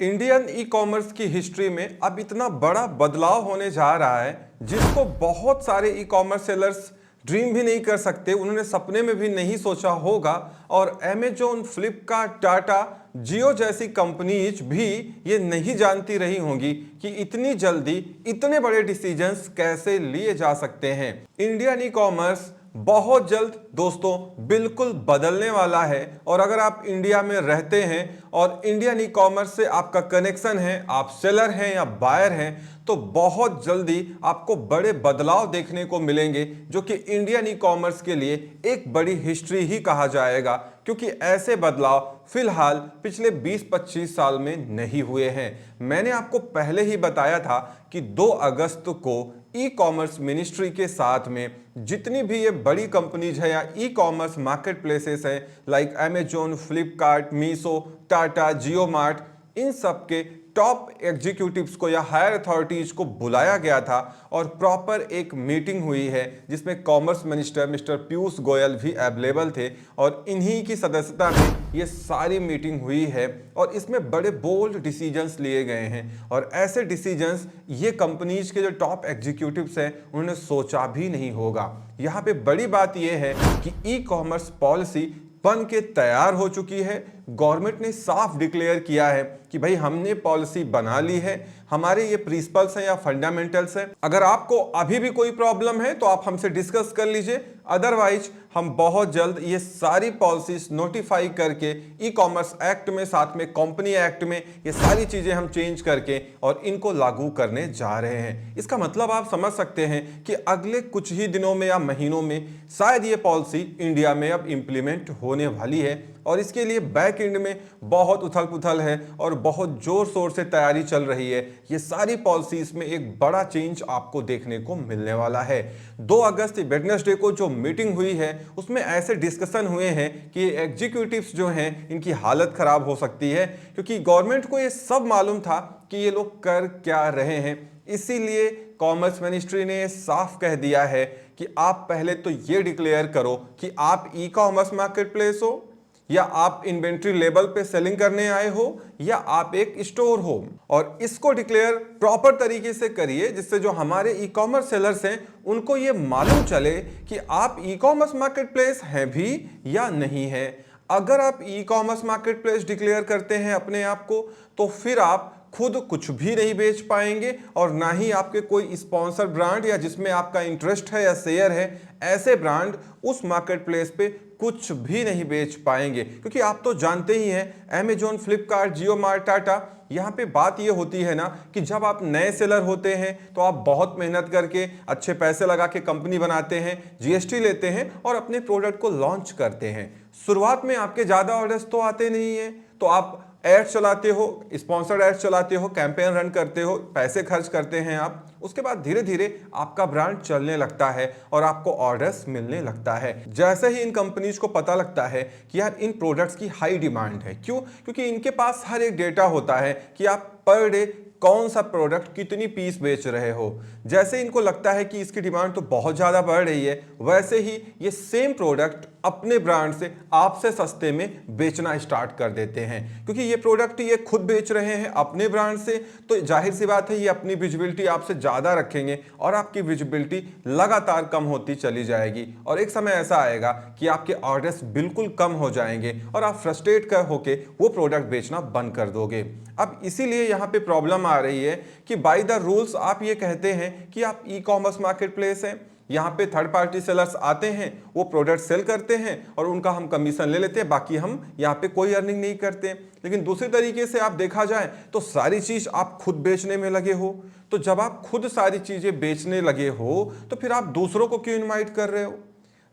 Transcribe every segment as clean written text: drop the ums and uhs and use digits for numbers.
Indian e commerce की history में अब इतना बड़ा बदलाव होने जा रहा है जिसको बहुत सारे ई कॉमर्स सेलर्स ड्रीम भी नहीं कर सकते, उन्होंने सपने में भी नहीं सोचा होगा। और अमेजोन, फ्लिपकार्ट, टाटा, जियो जैसी कंपनीज भी ये नहीं जानती रही होंगी कि इतनी जल्दी इतने बड़े डिसीजंस कैसे लिए जा सकते हैं। इंडियन ई कॉमर्स बहुत जल्द दोस्तों बिल्कुल बदलने वाला है। और अगर आप इंडिया में रहते हैं और इंडियन ई कॉमर्स से आपका कनेक्शन है, आप सेलर हैं या बायर हैं, तो बहुत जल्दी आपको बड़े बदलाव देखने को मिलेंगे जो कि इंडियन ई कॉमर्स के लिए एक बड़ी हिस्ट्री ही कहा जाएगा, क्योंकि ऐसे बदलाव फिलहाल पिछले 20-25 साल में नहीं हुए हैं। मैंने आपको पहले ही बताया था कि 2 अगस्त को ई कॉमर्स मिनिस्ट्री के साथ में जितनी भी ये बड़ी कंपनीज है या ई कॉमर्स मार्केट प्लेसेस हैं लाइक अमेजोन, फ्लिपकार्ट, मीशो, टाटा, जियो मार्ट, इन सब के टॉप एग्जीक्यूटिव्स को या हायर अथॉरिटीज को बुलाया गया था और प्रॉपर एक मीटिंग हुई है जिसमें commerce minister mister Piyush Goyal भी अवेलेबल थे और इन्हीं की सदस्यता में ये सारी मीटिंग हुई है। और इसमें बड़े बोल्ड डिसीजंस लिए गए हैं और ऐसे डिसीजंस ये कंपनीज के जो टॉप एग्जीक्यूटिव्स हैं उन्होंने सोचा भी नहीं होगा। यहाँ पे बड़ी बात यह है कि ई कॉमर्स पॉलिसी बन के तैयार हो चुकी है। गवर्नमेंट ने साफ डिक्लेयर किया है कि भाई हमने पॉलिसी बना ली है, हमारे ये प्रिंसिपल्स हैं या फंडामेंटल्स हैं। अगर आपको अभी भी कोई प्रॉब्लम है तो आप हमसे डिस्कस कर लीजिए, अदरवाइज हम बहुत जल्द ये सारी पॉलिसीज नोटिफाई करके ई कॉमर्स एक्ट में, साथ में कंपनी एक्ट में ये सारी चीजें हम चेंज करके और इनको लागू करने जा रहे हैं। इसका मतलब आप समझ सकते हैं कि अगले कुछ ही दिनों में या महीनों में शायद ये पॉलिसी इंडिया में अब इंप्लीमेंट होने वाली है। और इसके लिए बैक एंड में बहुत उथल पुथल है और बहुत जोर शोर से तैयारी चल रही है। ये सारी पॉलिसीज में एक बड़ा चेंज आपको देखने को मिलने वाला है। 2 अगस्त वेडनेसडे को जो मीटिंग हुई है उसमें ऐसे डिस्कशन हुए हैं कि एग्जीक्यूटिव्स जो हैं इनकी हालत खराब हो सकती है, क्योंकि गवर्नमेंट को ये सब मालूम था कि ये लोग कर क्या रहे हैं। इसीलिए कॉमर्स मिनिस्ट्री ने साफ कह दिया है कि आप पहले तो ये डिक्लेयर करो कि आप ई कॉमर्स मार्केट प्लेस हो, या आप इन्वेंट्री लेवल पे सेलिंग करने आए हो, या आप एक स्टोर हो। और इसको डिक्लेयर प्रॉपर तरीके से करिए जिससे जो हमारे ई कॉमर्स सेलर्स हैं उनको ये मालूम चले कि आप ई कॉमर्स मार्केट प्लेस हैं भी या नहीं है। अगर आप e commerce market place declare करते हैं अपने आप को, तो फिर आप खुद कुछ भी नहीं बेच पाएंगे और ना ही आपके कोई स्पॉन्सर ब्रांड या जिसमें आपका इंटरेस्ट है या शेयर है, ऐसे ब्रांड उस मार्केट प्लेस पे कुछ भी नहीं बेच पाएंगे। क्योंकि आप तो जानते ही हैं अमेजोन, फ्लिपकार्ट, जियो मार्ट, टाटा, यहाँ पे बात ये होती है ना कि जब आप नए सेलर होते हैं तो आप बहुत मेहनत करके अच्छे पैसे लगा के कंपनी बनाते हैं, जीएसटी लेते हैं और अपने प्रोडक्ट को लॉन्च करते हैं। शुरुआत में आपके ज़्यादा ऑर्डर्स तो आते नहीं है, तो आप एड्स चलाते हो, स्पॉन्सर्ड एड्स चलाते हो, कैंपेन रन करते हो, पैसे खर्च करते हैं आप। उसके बाद धीरे धीरे आपका ब्रांड चलने लगता है और आपको ऑर्डर्स मिलने लगता है। जैसे ही इन कंपनीज को पता लगता है कि यार इन प्रोडक्ट्स की हाई डिमांड है, क्यों? क्योंकि इनके पास हर एक डेटा होता है कि आप पर डे कौन सा प्रोडक्ट कितनी पीस बेच रहे हो। जैसे इनको लगता है कि इसकी डिमांड तो बहुत ज़्यादा बढ़ रही है, वैसे ही ये सेम प्रोडक्ट अपने ब्रांड से आपसे सस्ते में बेचना स्टार्ट कर देते हैं। क्योंकि ये प्रोडक्ट ये खुद बेच रहे हैं अपने ब्रांड से, तो जाहिर सी बात है ये अपनी विजिबिलिटी आपसे ज़्यादा रखेंगे और आपकी विजिबिलिटी लगातार कम होती चली जाएगी। और एक समय ऐसा आएगा कि आपके ऑर्डर्स बिल्कुल कम हो जाएंगे और आप फ्रस्ट्रेट कर होके वो प्रोडक्ट बेचना बंद कर दोगे। अब इसीलिए यहाँ पे प्रॉब्लम आ रही है कि बाय द रूल्स आप ये कहते हैं कि आप ई कॉमर्स मार्केट प्लेस हैं, यहाँ पे थर्ड पार्टी सेलर्स आते हैं, वो प्रोडक्ट सेल करते हैं और उनका हम कमीशन ले लेते हैं, बाकी हम यहाँ पे कोई अर्निंग नहीं करते। लेकिन दूसरे तरीके से आप देखा जाए तो सारी चीज आप खुद बेचने में लगे हो। तो जब आप खुद सारी चीजें बेचने लगे हो तो फिर आप दूसरों को क्यों इन्वाइट कर रहे हो?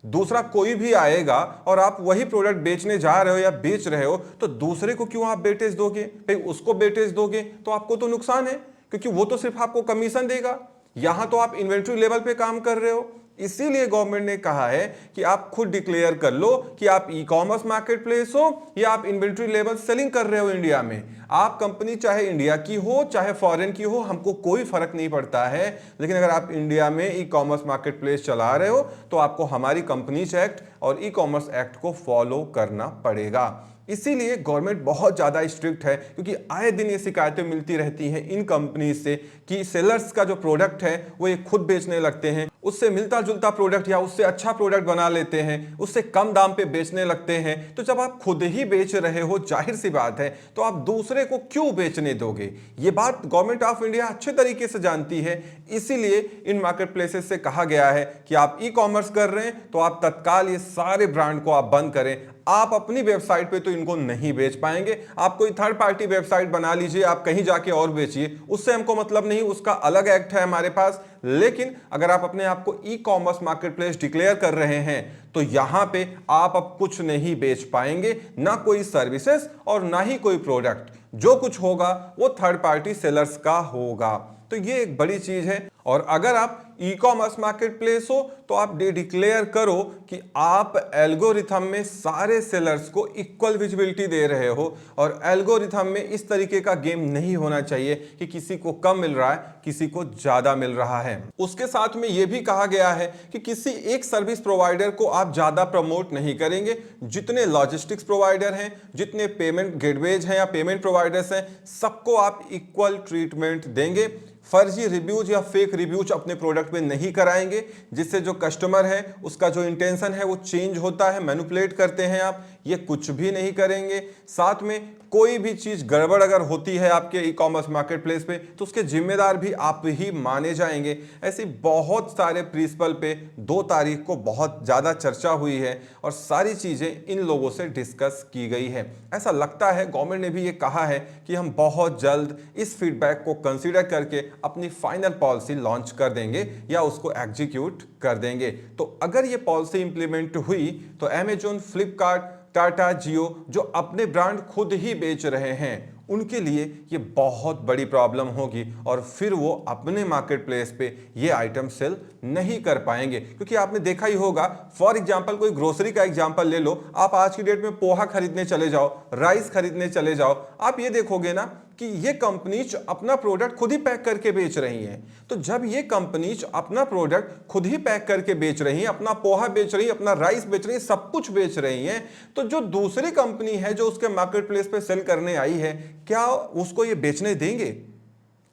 दूसरा कोई भी आएगा और आप वही प्रोडक्ट बेचने जा रहे हो या बेच रहे हो तो दूसरे को क्यों आप वेटेज दोगे? भाई उसको वेटेज दोगे तो आपको तो नुकसान है, क्योंकि वो तो सिर्फ आपको कमीशन देगा। यहां तो आप इन्वेंट्री लेवल पे काम कर रहे हो। इसीलिए गवर्नमेंट ने कहा है कि आप खुद डिक्लेयर कर लो कि आप ई कॉमर्स मार्केट प्लेस हो या आप इन्वेंट्री लेवल सेलिंग कर रहे हो इंडिया में। आप कंपनी चाहे इंडिया की हो चाहे फॉरेन की हो, हमको कोई फर्क नहीं पड़ता है, लेकिन अगर आप इंडिया में ई कॉमर्स मार्केट प्लेस चला रहे हो तो आपको हमारी कंपनीज एक्ट और ई कॉमर्स एक्ट को फॉलो करना पड़ेगा। इसीलिए गवर्नमेंट बहुत ज़्यादा स्ट्रिक्ट है, क्योंकि आए दिन ये शिकायतें मिलती रहती हैं इन कंपनी से कि सेलर्स का जो प्रोडक्ट है वो ये खुद बेचने लगते हैं, उससे मिलता जुलता प्रोडक्ट या उससे अच्छा प्रोडक्ट बना लेते हैं, उससे कम दाम पे बेचने लगते हैं। तो जब आप खुद ही बेच रहे हो, जाहिर सी बात है, तो आप दूसरे को क्यों बेचने दोगे? ये बात गवर्नमेंट ऑफ इंडिया अच्छे तरीके से जानती है। इसीलिए इन मार्केट प्लेसेस से कहा गया है कि आप ई कॉमर्स कर रहे हैं तो आप तत्काल ये सारे ब्रांड को आप बंद करें। आप अपनी वेबसाइट पे तो इनको नहीं बेच पाएंगे, आप कोई थर्ड पार्टी वेबसाइट बना लीजिए, आप कहीं जाके और बेचिए, उससे हमको मतलब नहीं, उसका अलग एक्ट है हमारे पास। लेकिन अगर आप अपने आप को e commerce market place declare कर रहे हैं तो यहां पे आप अब कुछ नहीं बेच पाएंगे, ना कोई सर्विसेज और ना ही कोई प्रोडक्ट। जो कुछ होगा वो थर्ड पार्टी सेलर्स का होगा। तो ये एक बड़ी चीज है। और अगर आप ई कॉमर्स मार्केट प्लेस हो तो आप डिक्लेयर करो कि आप एल्गोरिथम में सारे सेलर्स को इक्वल विजिबिलिटी दे रहे हो, और एल्गोरिथम में इस तरीके का गेम नहीं होना चाहिए कि किसी को कम मिल रहा है, किसी को ज्यादा मिल रहा है। उसके साथ में यह भी कहा गया है कि किसी एक सर्विस प्रोवाइडर को आप ज्यादा प्रमोट नहीं करेंगे। जितने लॉजिस्टिक्स प्रोवाइडर हैं, जितने पेमेंट गेटवेज हैं या पेमेंट प्रोवाइडर्स हैं, सबको आप इक्वल ट्रीटमेंट देंगे। फर्जी रिव्यूज या फेक रिव्यूज अपने प्रोडक्ट में नहीं कराएंगे, जिससे जो कस्टमर है उसका जो इंटेंशन है वो चेंज होता है, मैनिपुलेट करते हैं आप, ये कुछ भी नहीं करेंगे। साथ में कोई भी चीज गड़बड़ अगर होती है आपके ई कॉमर्स मार्केट प्लेस पे तो उसके जिम्मेदार भी आप ही माने जाएंगे। ऐसी बहुत सारे प्रिंसिपल पे 2 तारीख को बहुत ज्यादा चर्चा हुई है और सारी चीजें इन लोगों से डिस्कस की गई है। ऐसा लगता है गवर्नमेंट ने भी ये कहा है कि हम बहुत जल्द इस फीडबैक को कंसीडर करके अपनी फाइनल पॉलिसी लॉन्च कर देंगे या उसको एग्जीक्यूट कर देंगे। तो अगर ये पॉलिसी इंप्लीमेंट हुई तो अमेजॉन, फ्लिपकार्ट, टाटा, जियो जो अपने ब्रांड खुद ही बेच रहे हैं उनके लिए ये बहुत बड़ी प्रॉब्लम होगी, और फिर वो अपने मार्केट प्लेस पे ये आइटम सेल नहीं कर पाएंगे। क्योंकि आपने देखा ही होगा, फॉर एग्जांपल कोई ग्रोसरी का एग्जांपल ले लो, आप आज की डेट में पोहा खरीदने चले जाओ, राइस खरीदने चले जाओ, आप ये देखोगे ना कि ये कंपनीज अपना प्रोडक्ट खुद ही पैक करके बेच रही हैं। तो जब ये कंपनीज अपना प्रोडक्ट खुद ही पैक करके बेच रही हैं, अपना पोहा बेच रही हैं, अपना राइस बेच रही हैं, सब कुछ बेच रही हैं, तो जो दूसरी कंपनी है जो उसके मार्केट प्लेस पे सेल करने आई है, क्या उसको ये बेचने देंगे?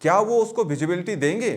क्या वो उसको विजिबिलिटी देंगे?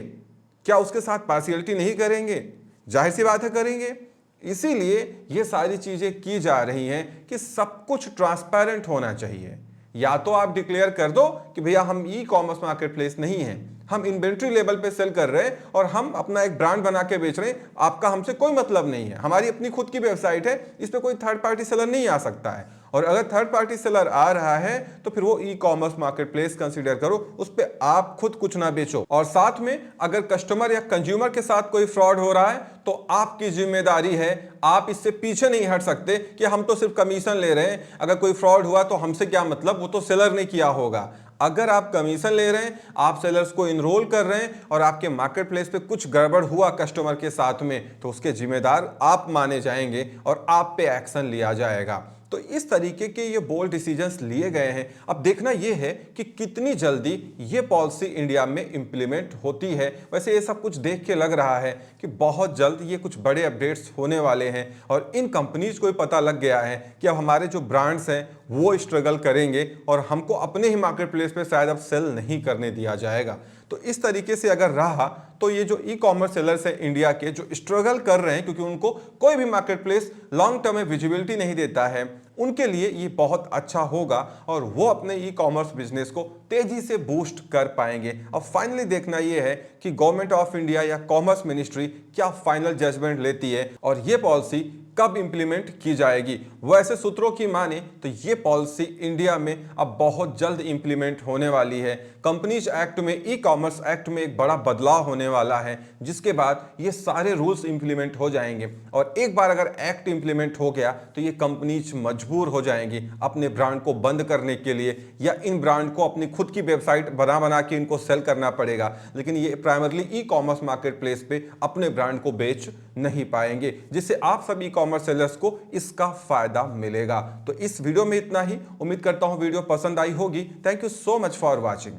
क्या उसके साथ पार्शियलिटी नहीं करेंगे? जाहिर सी बात है करेंगे। इसीलिए ये सारी चीजें की जा रही हैं कि सब कुछ ट्रांसपेरेंट होना चाहिए। या तो आप डिक्लेयर कर दो कि भैया हम ई कॉमर्स मार्केट प्लेस नहीं है, हम इन्वेंट्री लेवल पे सेल कर रहे हैं और हम अपना एक ब्रांड बना के बेच रहे हैं, आपका हमसे कोई मतलब नहीं है, हमारी अपनी खुद की वेबसाइट है, इस पे कोई थर्ड पार्टी सेलर नहीं आ सकता है। और अगर थर्ड पार्टी सेलर आ रहा है तो फिर वो e commerce market place consider करो, उस पे आप खुद कुछ ना बेचो। और साथ में अगर कस्टमर या कंज्यूमर के साथ कोई फ्रॉड हो रहा है तो आपकी जिम्मेदारी है, आप इससे पीछे नहीं हट सकते कि हम तो सिर्फ कमीशन ले रहे हैं, अगर कोई फ्रॉड हुआ तो हमसे क्या मतलब, वो तो सेलर ने किया होगा। अगर आप कमीशन ले रहे हैं, आप सेलर्स को इनरोल कर रहे हैं और आपके मार्केट प्लेस पे कुछ गड़बड़ हुआ कस्टमर के साथ में, तो उसके जिम्मेदार आप माने जाएंगे और आप पे एक्शन लिया जाएगा। तो इस तरीके के ये बोल्ड डिसीजंस लिए गए हैं। अब देखना ये है कि कितनी जल्दी ये पॉलिसी इंडिया में इंप्लीमेंट होती है। वैसे ये सब कुछ देख के लग रहा है कि बहुत जल्द ये कुछ बड़े अपडेट्स होने वाले हैं और इन कंपनीज को भी पता लग गया है कि अब हमारे जो ब्रांड्स हैं वो स्ट्रगल करेंगे और हमको अपने ही मार्केट प्लेस पे शायद अब सेल नहीं करने दिया जाएगा। तो इस तरीके से अगर रहा तो ये जो ई कॉमर्स सेलर्स है इंडिया के, जो स्ट्रगल कर रहे हैं क्योंकि उनको कोई भी मार्केट प्लेस लॉन्ग टर्म में विजिबिलिटी नहीं देता है, उनके लिए ये बहुत अच्छा होगा और वो अपने ई कॉमर्स बिजनेस को तेजी से बूस्ट कर पाएंगे। अब फाइनली देखना ये है कि गवर्नमेंट ऑफ इंडिया या कॉमर्स मिनिस्ट्री क्या फाइनल जजमेंट लेती है और ये पॉलिसी कब इंप्लीमेंट की जाएगी। वैसे सूत्रों की माने तो ये पॉलिसी इंडिया में अब बहुत जल्द इंप्लीमेंट होने वाली है। कंपनीज एक्ट में, ई कॉमर्स एक्ट में एक बड़ा बदलाव होने वाला है, जिसके बाद ये सारे रूल्स इंप्लीमेंट हो जाएंगे और एक बार अगर एक्ट इंप्लीमेंट हो गया तो ये कंपनीज मजबूर हो जाएंगी अपने ब्रांड को बंद करने के लिए, या इन ब्रांड को अपनी खुद की वेबसाइट बना के इनको सेल करना पड़ेगा, लेकिन ये primarily e commerce market place पे अपने ब्रांड को बेच नहीं पाएंगे, जिससे आप सभी कॉमर्स सेलर्स को इसका फायदा मिलेगा। तो इस वीडियो में इतना ही। उम्मीद करता हूं वीडियो पसंद आई होगी। Thank you so much for watching.